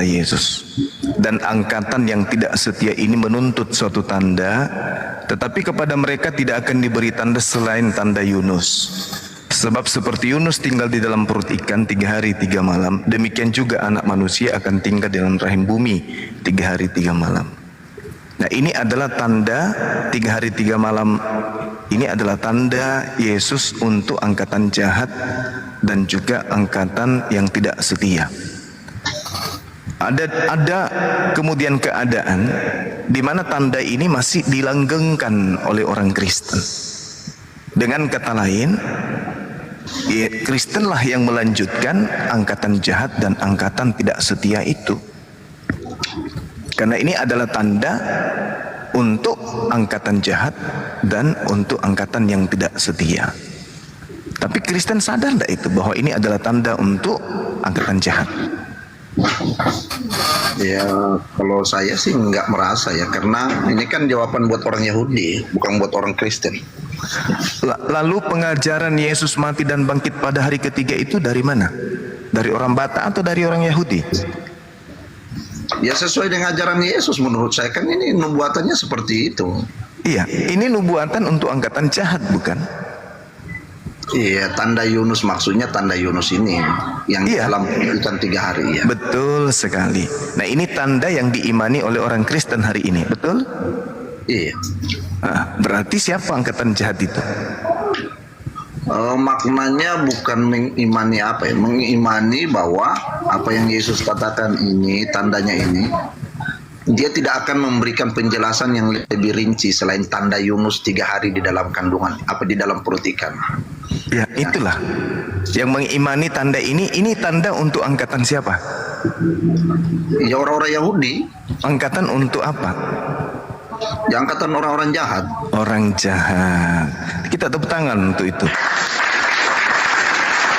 kata Yesus. Dan angkatan yang tidak setia ini menuntut suatu tanda, tetapi kepada mereka tidak akan diberi tanda selain tanda Yunus. Sebab seperti Yunus tinggal di dalam perut ikan 3 hari 3 malam, demikian juga anak manusia akan tinggal di dalam rahim bumi 3 hari 3 malam. Nah, ini adalah tanda 3 hari 3 malam. Ini adalah tanda Yesus untuk angkatan jahat dan juga angkatan yang tidak setia. Ada kemudian keadaan di mana tanda ini masih dilanggengkan oleh orang Kristen. Dengan kata lain, ya, Kristenlah yang melanjutkan angkatan jahat dan angkatan tidak setia itu. Karena ini adalah tanda untuk angkatan jahat dan untuk angkatan yang tidak setia. Tapi Kristen sadar tidak itu bahwa ini adalah tanda untuk angkatan jahat? Ya, kalau saya sih nggak merasa ya, karena ini kan jawaban buat orang Yahudi, bukan buat orang Kristen. Lalu pengajaran Yesus mati dan bangkit pada hari ketiga itu dari mana? Dari orang Batak atau dari orang Yahudi? Ya sesuai dengan ajaran Yesus menurut saya, kan ini nubuatannya seperti itu. Iya, ini nubuatan untuk angkatan jahat, bukan? Iya, tanda Yunus, maksudnya tanda Yunus ini yang dalam ikan 3 hari ya. Betul sekali. Nah, ini tanda yang diimani oleh orang Kristen hari ini, betul? Iya. Nah, berarti siapa angkatan jahat itu? Maknanya bukan mengimani apa ya, mengimani bahwa apa yang Yesus katakan ini, tandanya ini, dia tidak akan memberikan penjelasan yang lebih rinci selain tanda Yunus 3 hari di dalam kandungan, di dalam perut ikan. Ya, itulah yang mengimani tanda ini tanda untuk angkatan siapa? Ya orang-orang Yahudi. Angkatan untuk apa? Ya angkatan orang-orang jahat. Orang jahat. Kita tepuk tangan untuk itu.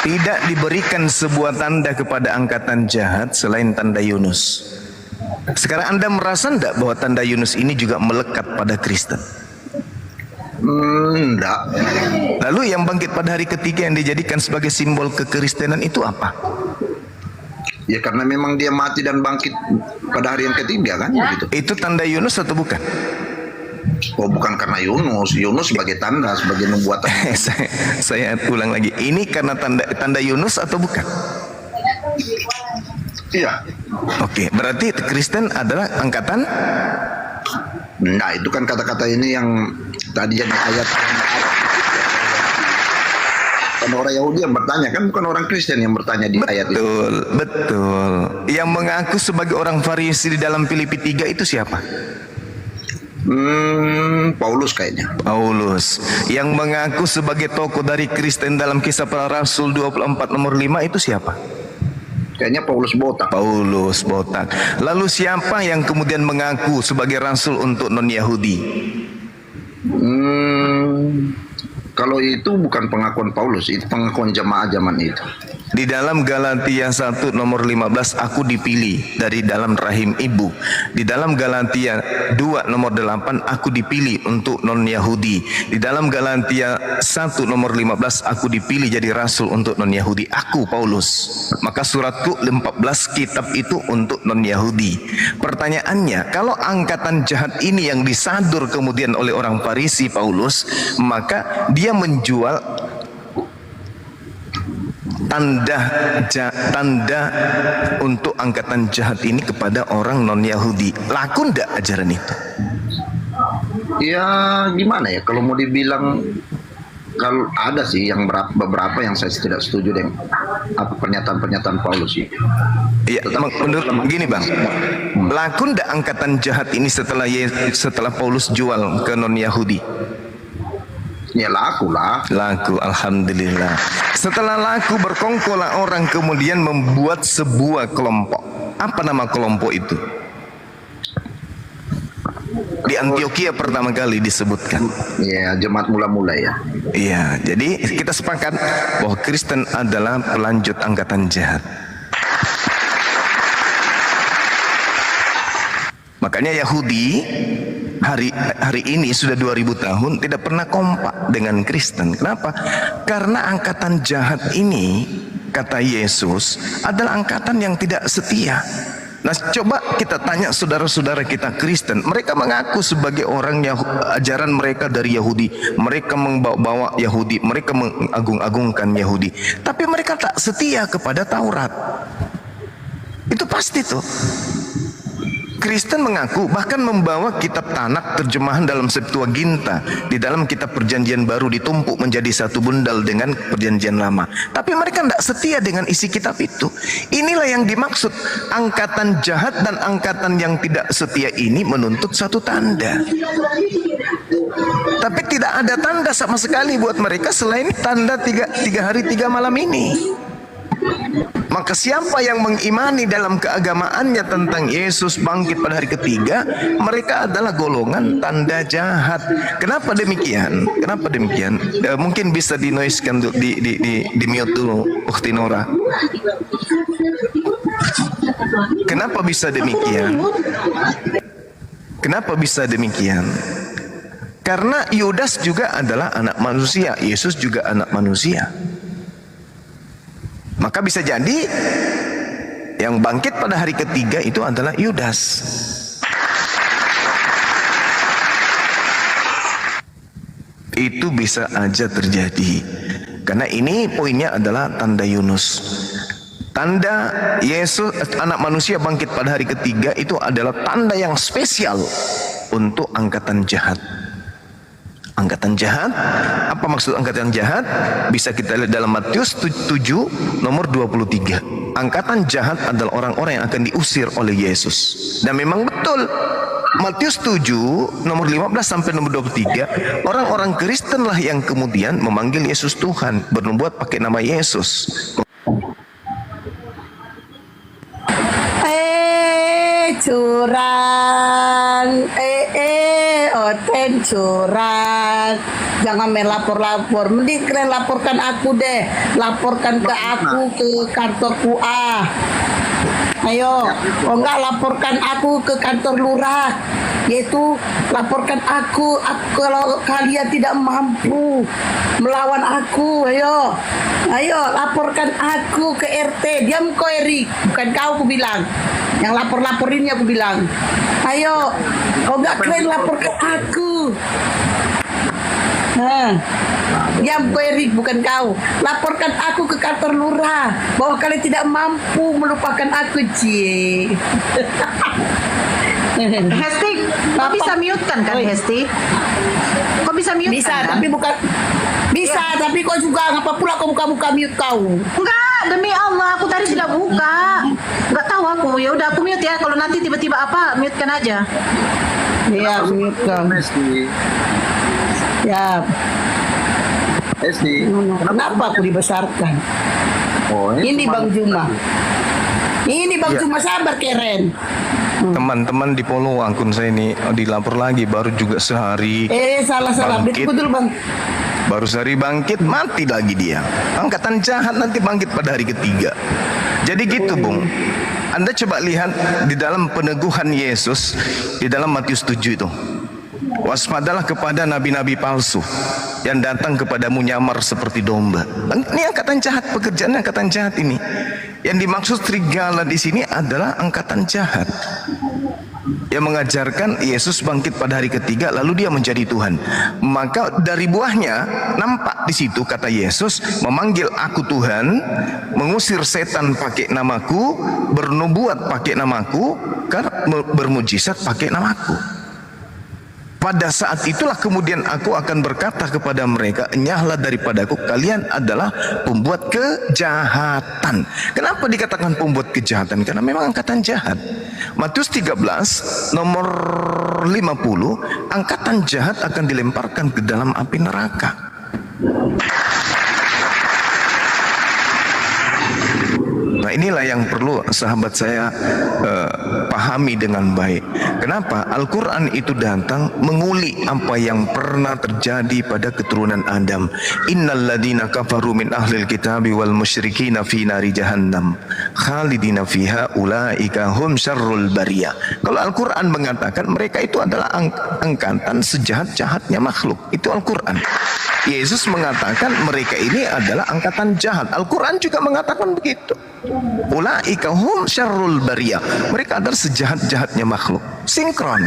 Tidak diberikan sebuah tanda kepada angkatan jahat selain tanda Yunus. Sekarang Anda merasa enggak bahwa tanda Yunus ini juga melekat pada Kristen? Enggak. Lalu yang bangkit pada hari ketiga yang dijadikan sebagai simbol kekristenan itu apa? Ya karena memang dia mati dan bangkit pada hari yang ketiga kan gitu. Itu tanda Yunus atau bukan? Oh, bukan karena Yunus. Yunus sebagai tanda, sebagai nubuatan. saya ulang lagi. Ini karena tanda Yunus atau bukan? Iya. Oke, berarti Kristen adalah angkatan? Nah, itu kan kata-kata ini yang tadi jadi ayat. Kan orang Yahudi yang bertanya, kan bukan orang Kristen yang bertanya di ayat itu. Betul. Yang mengaku sebagai orang Farisi di dalam Filipi 3 itu siapa? Paulus kayaknya. Paulus. Yang mengaku sebagai tokoh dari Kristen dalam Kisah Para Rasul 24 nomor 5 itu siapa? Kayaknya Paulus botak. Paulus botak. Lalu siapa yang kemudian mengaku sebagai rasul untuk non-Yahudi? Kalau itu bukan pengakuan Paulus, itu pengakuan jemaah zaman itu. Di dalam Galatia 1 nomor 15, aku dipilih dari dalam rahim ibu. Di dalam Galatia 2 nomor 8, aku dipilih untuk non-Yahudi. Di dalam Galatia 1 nomor 15, aku dipilih jadi rasul untuk non-Yahudi. Aku Paulus. Maka suratku 14 kitab itu untuk non-Yahudi. Pertanyaannya, kalau angkatan jahat ini yang disadur kemudian oleh orang Farisi Paulus, maka dia menjual tanda untuk angkatan jahat ini kepada orang non-Yahudi. Laku ndak ajaran itu? Ya gimana ya, kalau mau dibilang, kalau ada sih yang beberapa yang saya tidak setuju dengan apa pernyataan Paulus sih. Iya, menurut gini Bang, laku ndak angkatan jahat ini setelah Paulus jual ke non-Yahudi? Ya laku lah. Laku, alhamdulillah. Setelah laku berkongkolah orang kemudian membuat sebuah kelompok. Apa nama kelompok itu? Di Antioquia pertama kali disebutkan. Ya, jemaat mula-mula ya. Iya, jadi kita sepakat bahwa Kristen adalah pelanjut angkatan jahat. Makanya Yahudi hari ini sudah 2000 tahun tidak pernah kompak dengan Kristen. Kenapa? Karena angkatan jahat ini, kata Yesus, adalah angkatan yang tidak setia. Nah, coba kita tanya saudara-saudara kita Kristen, mereka mengaku sebagai orang ajaran mereka dari Yahudi, mereka membawa Yahudi, mereka mengagung-agungkan Yahudi, tapi mereka tak setia kepada Taurat. Itu pasti tuh. Kristen mengaku bahkan membawa kitab Tanak terjemahan dalam Septuaginta di dalam kitab Perjanjian Baru ditumpuk menjadi satu bundal dengan Perjanjian Lama. Tapi mereka tidak setia dengan isi kitab itu. Inilah yang dimaksud angkatan jahat dan angkatan yang tidak setia ini menuntut satu tanda. Tapi tidak ada tanda sama sekali buat mereka selain tanda tiga hari 3 malam ini. Maka siapa yang mengimani dalam keagamaannya tentang Yesus bangkit pada hari ketiga, mereka adalah golongan tanda jahat. Kenapa demikian? Kenapa demikian? Mungkin bisa di noise-kan di mute dulu, Ukhti Nora. Kenapa bisa demikian? Kenapa bisa demikian? Karena Yudas juga adalah anak manusia, Yesus juga anak manusia. Maka bisa jadi yang bangkit pada hari ketiga itu adalah Yudas. Itu bisa aja terjadi. Karena ini poinnya adalah tanda Yunus. Tanda Yesus anak manusia bangkit pada hari ketiga itu adalah tanda yang spesial untuk angkatan jahat. Angkatan jahat, apa maksud angkatan jahat? Bisa kita lihat dalam Matius 7 nomor 23. Angkatan jahat adalah orang-orang yang akan diusir oleh Yesus. Dan memang betul, Matius 7 nomor 15 sampai nomor 23, orang-orang Kristen lah yang kemudian memanggil Yesus Tuhan, bernubuat pakai nama Yesus. Curang, Oten curang, jangan main lapor-lapor, mending kalian laporkan aku deh, laporkan ke aku ke kantorku ayo, oh enggak laporkan aku ke kantor lurah, yaitu laporkan aku kalau kalian tidak mampu melawan aku, ayo laporkan aku ke RT, diam kau Erik, bukan kau aku bilang, yang lapor-laporinnya aku bilang, ayo, kau enggak kalian laporkan aku. Diam kau Erik, bukan kau. Laporkan aku ke kantor lurah bahwa kalian tidak mampu melupakan aku, Ci. Hesti, kau bisa mute kan Hesti? Kau bisa mute bisa, kan? tapi bukan bisa, ya. Tapi kau juga ngapa pula kau buka mute kau? Enggak, demi Allah aku tadi sudah buka. Enggak tahu aku. Ya udah aku mute ya. Kalau nanti tiba-tiba apa, mute kan aja. Iya, mute kan. Ya. Kenapa aku dibesarkan? Ini Bang Juma. Ini Bang Juma, sabar keren. Teman-teman di follow akun saya ini, dilapor lagi baru juga sehari. Salah. Betul Bang. Baru sehari bangkit, mati lagi dia. Angkatan jahat nanti bangkit pada hari ketiga. Jadi gitu, Bung. Anda coba lihat di dalam peneguhan Yesus di dalam Matius 7 itu. Waspadalah kepada nabi-nabi palsu yang datang kepadamu nyamar seperti domba. Ini angkatan jahat, pekerjaan angkatan jahat ini. Yang dimaksud serigala di sini adalah angkatan jahat yang mengajarkan Yesus bangkit pada hari ketiga lalu dia menjadi Tuhan. Maka dari buahnya nampak di situ kata Yesus, memanggil aku Tuhan, mengusir setan pakai namaku, bernubuat pakai namaku, bermujizat pakai namaku. Pada saat itulah kemudian aku akan berkata kepada mereka, enyahlah daripadaku, kalian adalah pembuat kejahatan. Kenapa dikatakan pembuat kejahatan? Karena memang angkatan jahat. Matius 13 nomor 50, angkatan jahat akan dilemparkan ke dalam api neraka. Nah inilah yang perlu sahabat saya pahami dengan baik. Kenapa? Al-Quran itu datang menguli apa yang pernah terjadi pada keturunan Adam. Innal ladina kafaru min ahlil kitabi wal musyrikina fi nari jahannam khalidina fiha ulaika hum syarrul bariyah. Kalau Al-Quran mengatakan mereka itu adalah angkatan sejahat-jahatnya makhluk. Itu Al-Quran. Yesus mengatakan mereka ini adalah angkatan jahat. Al-Quran juga mengatakan begitu. Ulaika hum syarrul bariyah. Mereka adalah sejahat-jahatnya makhluk. Sinkron.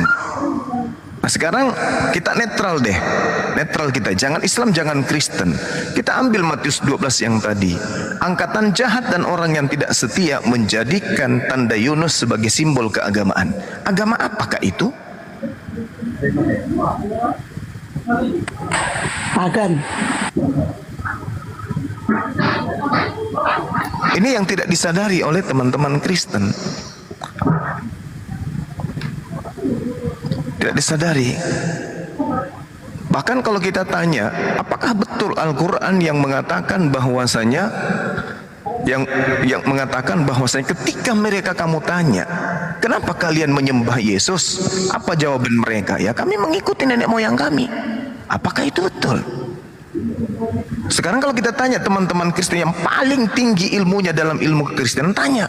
Nah sekarang kita netral deh. Netral kita, jangan Islam, jangan Kristen. Kita ambil Matius 12 yang tadi. Angkatan jahat dan orang yang tidak setia menjadikan tanda Yunus sebagai simbol keagamaan. Agama apakah itu? Agan. Ini yang tidak disadari oleh teman-teman Kristen. Tidak disadari. Bahkan kalau kita tanya, apakah betul Al-Quran yang mengatakan bahwasanya yang mengatakan bahwasanya ketika mereka kamu tanya, kenapa kalian menyembah Yesus? Apa jawaban mereka? Ya kami mengikuti nenek moyang kami. Apakah itu betul? Sekarang kalau kita tanya teman-teman Kristen yang paling tinggi ilmunya dalam ilmu kekristenan, tanya,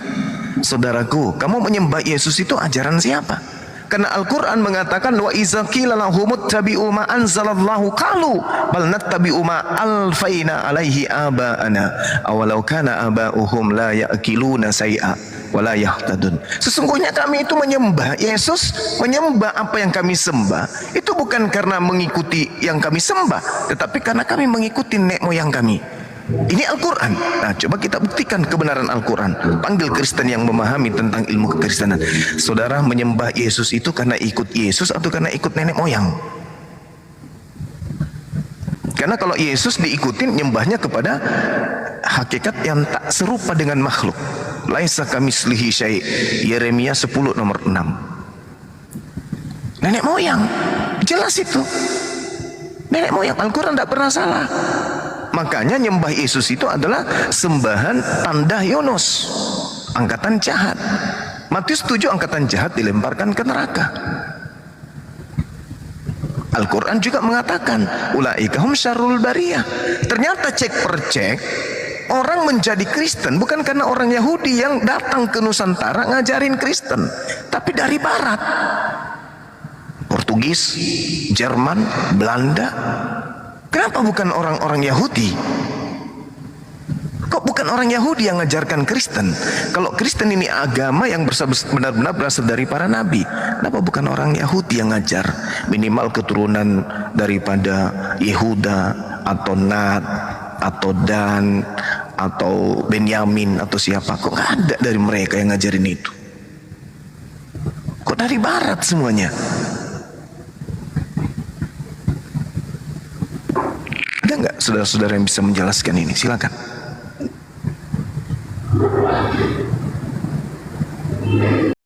saudaraku, kamu menyembah Yesus itu ajaran siapa? Karena Al-Quran mengatakan wa iza qila lahum ittabi'u ma anzalallahu qalu bal nattabi'u ma alfaina alaihi aba'ana awalau kana aba'uhum la ya'qiluna say'a wa la yahtadun. Sesungguhnya kami itu menyembah Yesus, menyembah apa yang kami sembah itu bukan karena mengikuti yang kami sembah, tetapi karena kami mengikuti nenek moyang kami. Ini Al-Quran. Nah coba kita buktikan kebenaran Al-Quran. Panggil Kristen yang memahami tentang ilmu kekristenan. Saudara menyembah Yesus itu karena ikut Yesus atau karena ikut nenek moyang? Karena kalau Yesus diikutin, nyembahnya kepada hakikat yang tak serupa dengan makhluk. Laisa kamitslihi syai'. Yeremia 10 nomor 6. Nenek moyang. Jelas itu. Nenek moyang. Al-Quran tidak pernah salah. Makanya nyembah Yesus itu adalah sembahan tanda Yunus, angkatan jahat. Matius 7 angkatan jahat dilemparkan ke neraka. Al-Quran juga mengatakan ulaika hum syarrul bariyah. Ternyata cek per cek, orang menjadi Kristen bukan karena orang Yahudi yang datang ke Nusantara ngajarin Kristen, tapi dari Barat. Portugis, Jerman, Belanda. Kenapa bukan orang-orang Yahudi? Kok bukan orang Yahudi yang mengajarkan Kristen? Kalau Kristen ini agama yang benar-benar berasal dari para nabi, kenapa bukan orang Yahudi yang ngajar? Minimal keturunan daripada Yehuda atau Nat atau Dan atau Benyamin atau siapa? Kok nggak ada dari mereka yang ngajarin itu? Kok dari Barat semuanya? Ada nggak saudara-saudara yang bisa menjelaskan ini? Silakan.